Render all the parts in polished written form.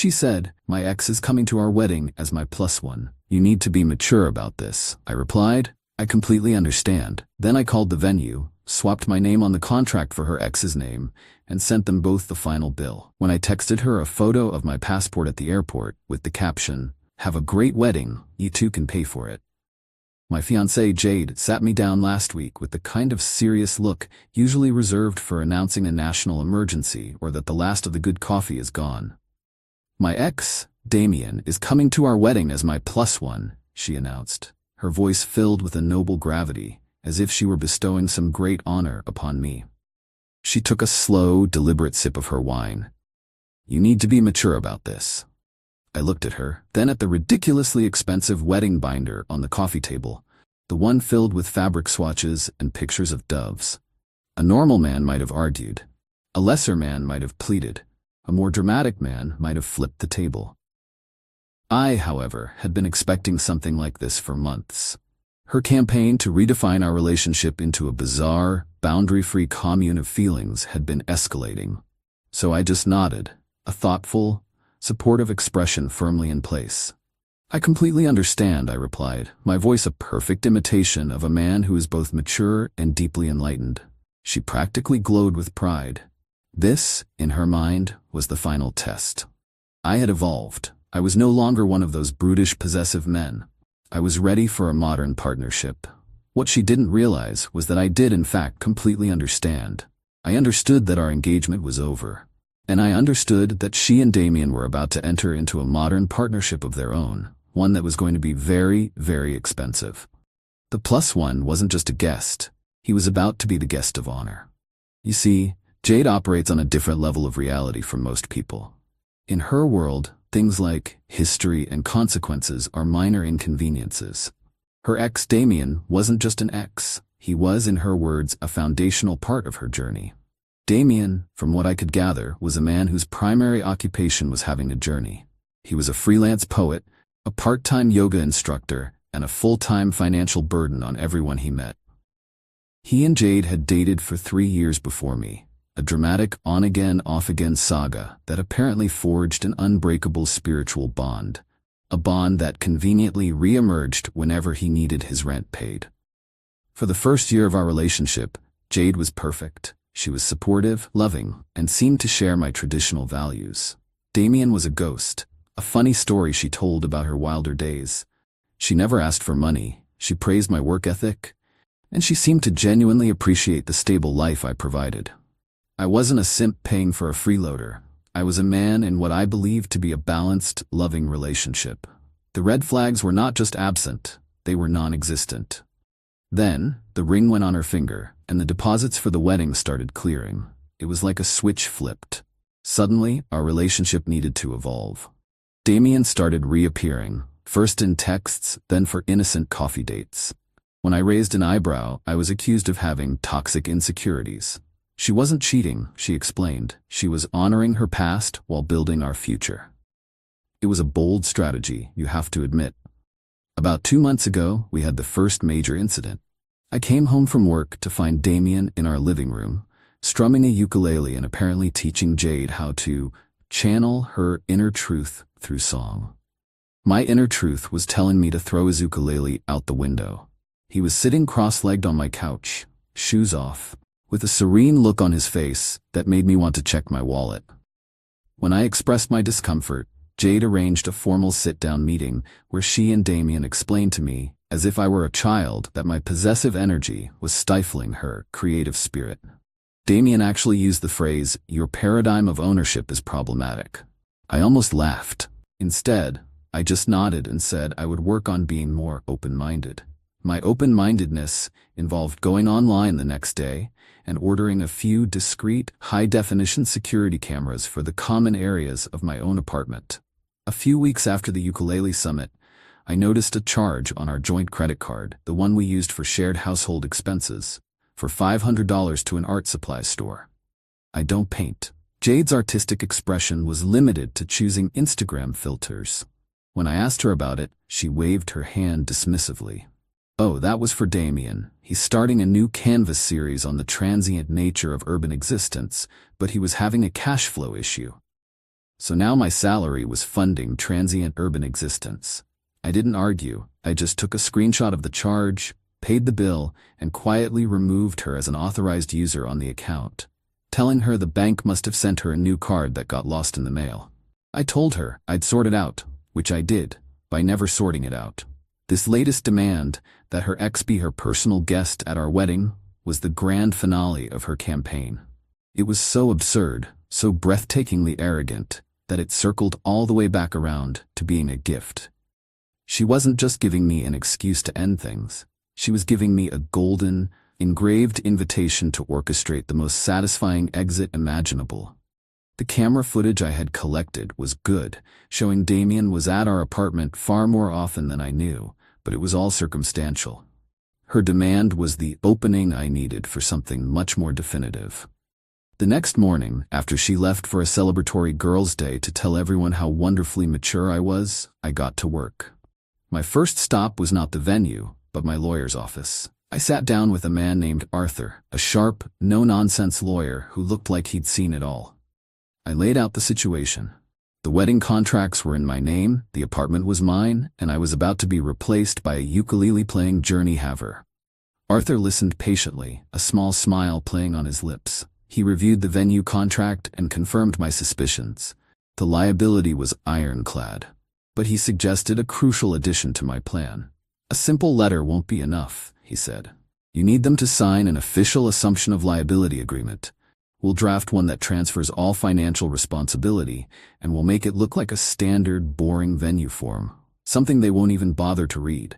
She said, "My ex is coming to our wedding as my plus one. You need to be mature about this," I replied. "I completely understand." Then I called the venue, swapped my name on the contract for her ex's name, and sent them both the final bill. When I texted her a photo of my passport at the airport with the caption, "Have a great wedding, you two can pay for it." My fiancée Jade sat me down last week with the kind of serious look usually reserved for announcing a national emergency or that the last of the good coffee is gone. "My ex, Damien, is coming to our wedding as my plus one," she announced, her voice filled with a noble gravity, as if she were bestowing some great honor upon me. She took a slow, deliberate sip of her wine. "You need to be mature about this." I looked at her, then at the ridiculously expensive wedding binder on the coffee table, the one filled with fabric swatches and pictures of doves. A normal man might have argued. A lesser man might have pleaded. A more dramatic man might have flipped the table. I, however, had been expecting something like this for months. Her campaign to redefine our relationship into a bizarre, boundary-free commune of feelings had been escalating. So I just nodded, a thoughtful, supportive expression firmly in place. "I completely understand," I replied, my voice a perfect imitation of a man who is both mature and deeply enlightened. She practically glowed with pride. This, in her mind, was the final test. I had evolved. I was no longer one of those brutish, possessive men. I was ready for a modern partnership. What she didn't realize was that I did, in fact, completely understand. I understood that our engagement was over. And I understood that she and Damien were about to enter into a modern partnership of their own, one that was going to be very, very expensive. The plus one wasn't just a guest. He was about to be the guest of honor. You see, Jade operates on a different level of reality from most people. In her world, things like history and consequences are minor inconveniences. Her ex Damien wasn't just an ex. He was, in her words, a foundational part of her journey. Damien, from what I could gather, was a man whose primary occupation was having a journey. He was a freelance poet, a part-time yoga instructor, and a full-time financial burden on everyone he met. He and Jade had dated for 3 years before me, a dramatic on-again, off-again saga that apparently forged an unbreakable spiritual bond, a bond that conveniently re-emerged whenever he needed his rent paid. For the first year of our relationship, Jade was perfect. She was supportive, loving, and seemed to share my traditional values. Damien was a ghost, a funny story she told about her wilder days. She never asked for money, she praised my work ethic, and she seemed to genuinely appreciate the stable life I provided. I wasn't a simp paying for a freeloader. I was a man in what I believed to be a balanced, loving relationship. The red flags were not just absent, they were non-existent. Then, the ring went on her finger, and the deposits for the wedding started clearing. It was like a switch flipped. Suddenly, our relationship needed to evolve. Damien started reappearing, first in texts, then for innocent coffee dates. When I raised an eyebrow, I was accused of having toxic insecurities. She wasn't cheating, she explained. She was honoring her past while building our future. It was a bold strategy, you have to admit. About 2 months ago, we had the first major incident. I came home from work to find Damien in our living room, strumming a ukulele and apparently teaching Jade how to channel her inner truth through song. My inner truth was telling me to throw his ukulele out the window. He was sitting cross-legged on my couch, shoes off, with a serene look on his face that made me want to check my wallet. When I expressed my discomfort, Jade arranged a formal sit-down meeting where she and Damien explained to me, as if I were a child, that my possessive energy was stifling her creative spirit. Damien actually used the phrase, "Your paradigm of ownership is problematic." I almost laughed. Instead, I just nodded and said I would work on being more open-minded. My open-mindedness involved going online the next day and ordering a few discreet, high-definition security cameras for the common areas of my own apartment. A few weeks after the ukulele summit, I noticed a charge on our joint credit card, the one we used for shared household expenses, for $500 to an art supply store. I don't paint. Jade's artistic expression was limited to choosing Instagram filters. When I asked her about it, she waved her hand dismissively. Oh, that was for Damien. He's starting a new Canvas series on the transient nature of urban existence, but he was having a cash flow issue. So now my salary was funding transient urban existence. I didn't argue, I just took a screenshot of the charge, paid the bill, and quietly removed her as an authorized user on the account, telling her the bank must have sent her a new card that got lost in the mail. I told her I'd sort it out, which I did, by never sorting it out. This latest demand, that her ex be her personal guest at our wedding, was the grand finale of her campaign. It was so absurd, so breathtakingly arrogant, that it circled all the way back around to being a gift. She wasn't just giving me an excuse to end things. She was giving me a golden, engraved invitation to orchestrate the most satisfying exit imaginable. The camera footage I had collected was good, showing Damien was at our apartment far more often than I knew, but it was all circumstantial. Her demand was the opening I needed for something much more definitive. The next morning, after she left for a celebratory girls' day to tell everyone how wonderfully mature I was, I got to work. My first stop was not the venue, but my lawyer's office. I sat down with a man named Arthur, a sharp, no-nonsense lawyer who looked like he'd seen it all. I laid out the situation. The wedding contracts were in my name, the apartment was mine, and I was about to be replaced by a ukulele-playing journey haver. Arthur listened patiently, a small smile playing on his lips. He reviewed the venue contract and confirmed my suspicions. The liability was ironclad. But he suggested a crucial addition to my plan. A simple letter won't be enough, he said. You need them to sign an official assumption of liability agreement. We'll draft one that transfers all financial responsibility, and we'll make it look like a standard, boring venue form, something they won't even bother to read.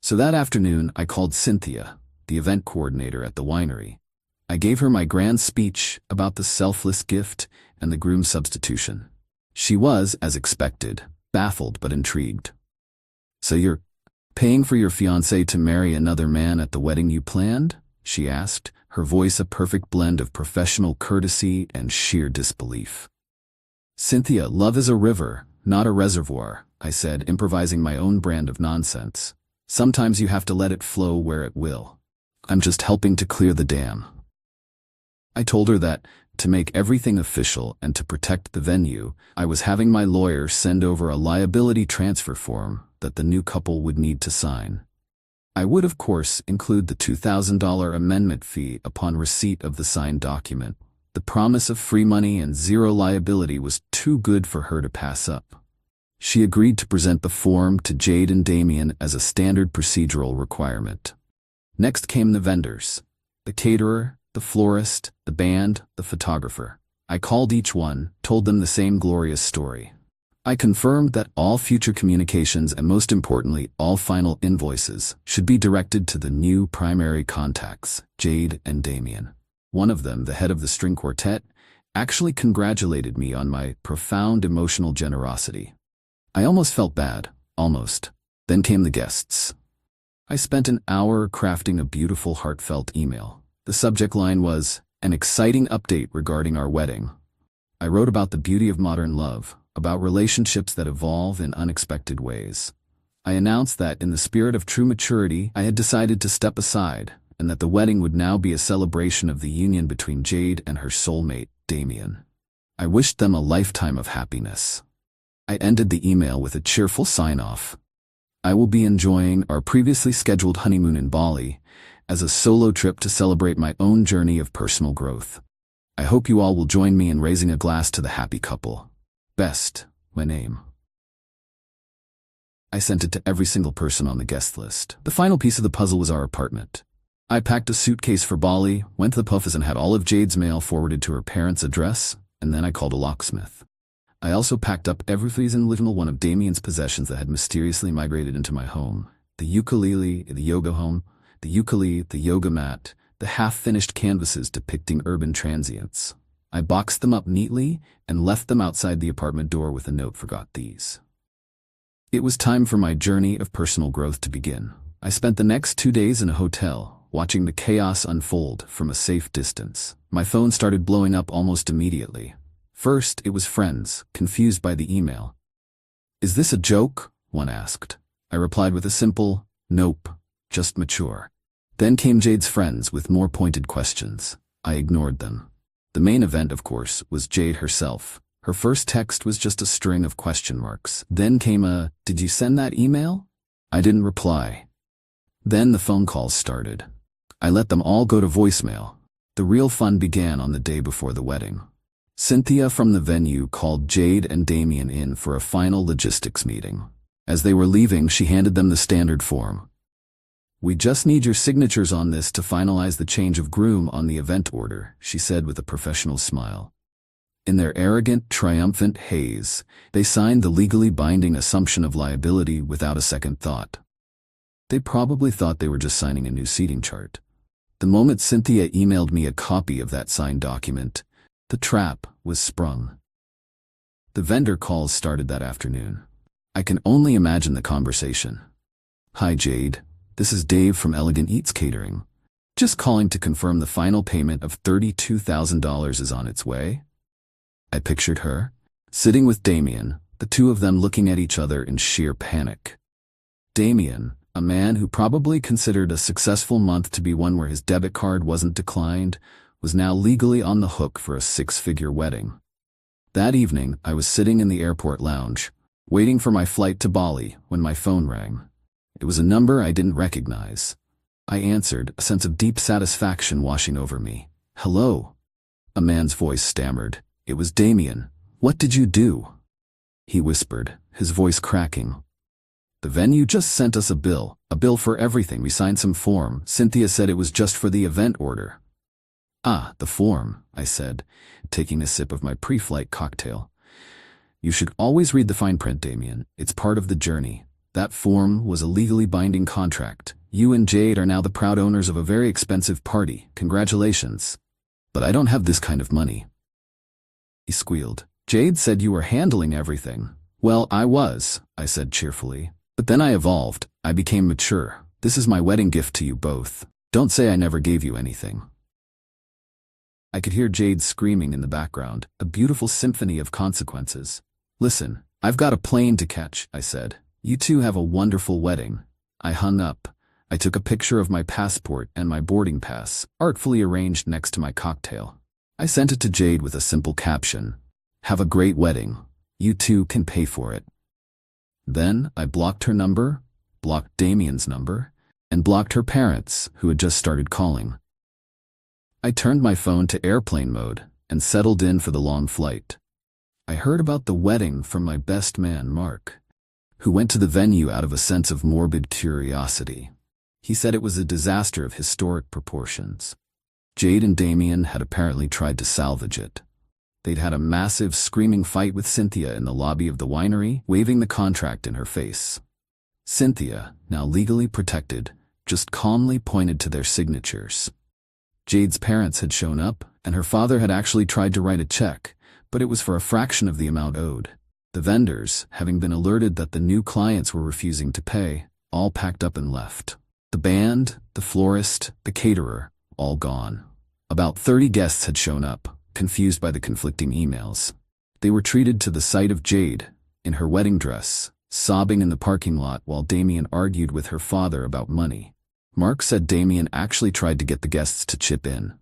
So that afternoon, I called Cynthia, the event coordinator at the winery. I gave her my grand speech about the selfless gift and the groom substitution. She was, as expected, baffled but intrigued. So you're paying for your fiancé to marry another man at the wedding you planned? She asked, her voice a perfect blend of professional courtesy and sheer disbelief. Cynthia, love is a river, not a reservoir, I said, improvising my own brand of nonsense. Sometimes you have to let it flow where it will. I'm just helping to clear the dam. I told her that, to make everything official and to protect the venue, I was having my lawyer send over a liability transfer form that the new couple would need to sign. I would, of course, include the $2,000 amendment fee upon receipt of the signed document. The promise of free money and zero liability was too good for her to pass up. She agreed to present the form to Jade and Damien as a standard procedural requirement. Next came the vendors, the caterer, the florist, the band, the photographer. I called each one, told them the same glorious story. I confirmed that all future communications and most importantly, all final invoices should be directed to the new primary contacts, Jade and Damien. One of them, the head of the string quartet, actually congratulated me on my profound emotional generosity. I almost felt bad, almost. Then came the guests. I spent an hour crafting a beautiful, heartfelt email. The subject line was, an exciting update regarding our wedding. I wrote about the beauty of modern love, about relationships that evolve in unexpected ways. I announced that, in the spirit of true maturity, I had decided to step aside, and that the wedding would now be a celebration of the union between Jade and her soulmate, Damien. I wished them a lifetime of happiness. I ended the email with a cheerful sign-off. I will be enjoying our previously scheduled honeymoon in Bali as a solo trip to celebrate my own journey of personal growth. I hope you all will join me in raising a glass to the happy couple. Best, my name. I sent it to every single person on the guest list. The final piece of the puzzle was our apartment. I packed a suitcase for Bali, went to the office and had all of Jade's mail forwarded to her parents' address, and then I called a locksmith. I also packed up every single one of Damien's possessions that had mysteriously migrated into my home. The ukulele, the yoga home, the ukulele, the yoga mat, the half-finished canvases depicting urban transients. I boxed them up neatly and left them outside the apartment door with a note, forgot these. It was time for my journey of personal growth to begin. I spent the next 2 days in a hotel, watching the chaos unfold from a safe distance. My phone started blowing up almost immediately. First, it was friends, confused by the email. "Is this a joke?" one asked. I replied with a simple, "Nope, just mature." Then came Jade's friends with more pointed questions. I ignored them. The main event, of course, was Jade herself. Her first text was just a string of question marks. Then came a, "Did you send that email?" I didn't reply. Then the phone calls started. I let them all go to voicemail. The real fun began on the day before the wedding. Cynthia from the venue called Jade and Damien in for a final logistics meeting. As they were leaving, she handed them the standard form. "We just need your signatures on this to finalize the change of groom on the event order," she said with a professional smile. In their arrogant, triumphant haze, they signed the legally binding assumption of liability without a second thought. They probably thought they were just signing a new seating chart. The moment Cynthia emailed me a copy of that signed document, the trap was sprung. The vendor calls started that afternoon. I can only imagine the conversation. "Hi Jade, this is Dave from Elegant Eats Catering. Just calling to confirm the final payment of $32,000 is on its way." I pictured her, sitting with Damien, the two of them looking at each other in sheer panic. Damien, a man who probably considered a successful month to be one where his debit card wasn't declined, was now legally on the hook for a six-figure wedding. That evening, I was sitting in the airport lounge, waiting for my flight to Bali, when my phone rang. It was a number I didn't recognize. I answered, a sense of deep satisfaction washing over me. "Hello." A man's voice stammered. It was Damien. "What did you do?" He whispered, his voice cracking. "The venue just sent us a bill for everything. We signed some form. Cynthia said it was just for the event order." "Ah, the form," I said, taking a sip of my pre-flight cocktail. "You should always read the fine print, Damien. It's part of the journey. That form was a legally binding contract. You and Jade are now the proud owners of a very expensive party. Congratulations. But I don't have this kind of money." He squealed. "Jade said you were handling everything." "Well, I was," I said cheerfully. "But then I evolved. I became mature. This is my wedding gift to you both. Don't say I never gave you anything." I could hear Jade screaming in the background, a beautiful symphony of consequences. "Listen, I've got a plane to catch," I said. "You two have a wonderful wedding." I hung up. I took a picture of my passport and my boarding pass, artfully arranged next to my cocktail. I sent it to Jade with a simple caption. "Have a great wedding. You two can pay for it." Then I blocked her number, blocked Damien's number, and blocked her parents, who had just started calling. I turned my phone to airplane mode and settled in for the long flight. I heard about the wedding from my best man, Mark, who went to the venue out of a sense of morbid curiosity. He said it was a disaster of historic proportions. Jade and Damien had apparently tried to salvage it. They'd had a massive screaming fight with Cynthia in the lobby of the winery, waving the contract in her face. Cynthia, now legally protected, just calmly pointed to their signatures. Jade's parents had shown up, and her father had actually tried to write a check, but it was for a fraction of the amount owed. The vendors, having been alerted that the new clients were refusing to pay, all packed up and left. The band, the florist, the caterer, all gone. About 30 guests had shown up, confused by the conflicting emails. They were treated to the sight of Jade, in her wedding dress, sobbing in the parking lot while Damien argued with her father about money. Mark said Damien actually tried to get the guests to chip in.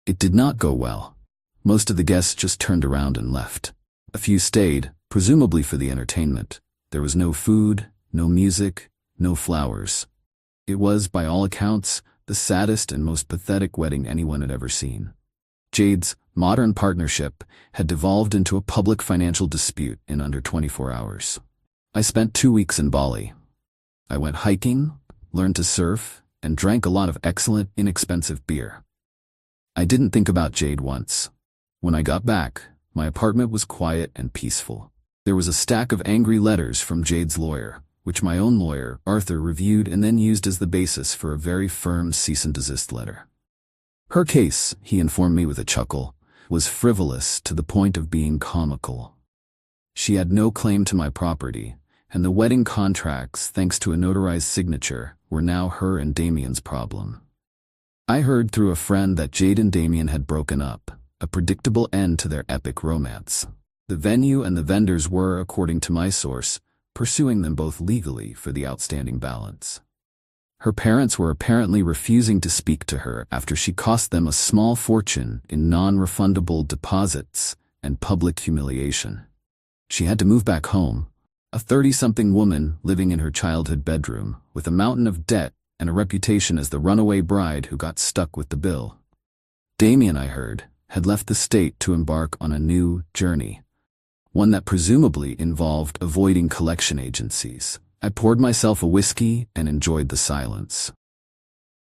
It did not go well. Most of the guests just turned around and left. A few stayed, presumably for the entertainment. There was no food, no music, no flowers. It was, by all accounts, the saddest and most pathetic wedding anyone had ever seen. Jade's modern partnership had devolved into a public financial dispute in under 24 hours. I spent 2 weeks in Bali. I went hiking, learned to surf, and drank a lot of excellent, inexpensive beer. I didn't think about Jade once. When I got back, my apartment was quiet and peaceful. There was a stack of angry letters from Jade's lawyer, which my own lawyer, Arthur, reviewed and then used as the basis for a very firm cease and desist letter. Her case, he informed me with a chuckle, was frivolous to the point of being comical. She had no claim to my property, and the wedding contracts, thanks to a notarized signature, were now her and Damien's problem. I heard through a friend that Jade and Damien had broken up, a predictable end to their epic romance. The venue and the vendors were, according to my source, pursuing them both legally for the outstanding balance. Her parents were apparently refusing to speak to her after she cost them a small fortune in non-refundable deposits and public humiliation. She had to move back home, a 30-something woman living in her childhood bedroom, with a mountain of debt and a reputation as the runaway bride who got stuck with the bill. Damien, I heard, had left the state to embark on a new journey, one that presumably involved avoiding collection agencies. I poured myself a whiskey and enjoyed the silence.